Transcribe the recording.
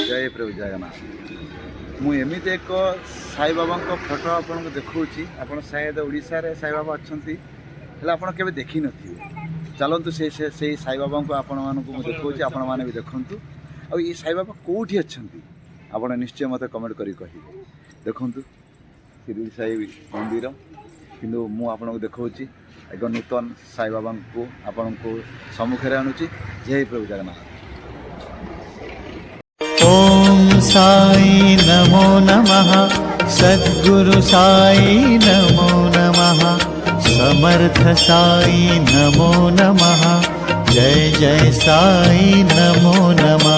जय प्रभु जगन्नाथ। मुझे एक साई बाबा फोटो आपको देखा आप शायद ओडिशा रे साई बाबा अच्छा आप देखी न चलतु से साई बाबा को आपण मानक देखा आपण मैंने भी देखूँ आ ये साई बाबा कौटी अच्छा आप निश्चय मत कमेंट करें देखूँ शिरडी साई मंदिर किंतु मुझे देखा एक नूतन साई बाबा को आपण को सम्मुखें आणुची। जय प्रभु जगन्नाथ। ओम साई नमो नमः, सद्गुरु साई नमो नमः, समर्थ साई नमो नमः, जय जय साई नमो नमः।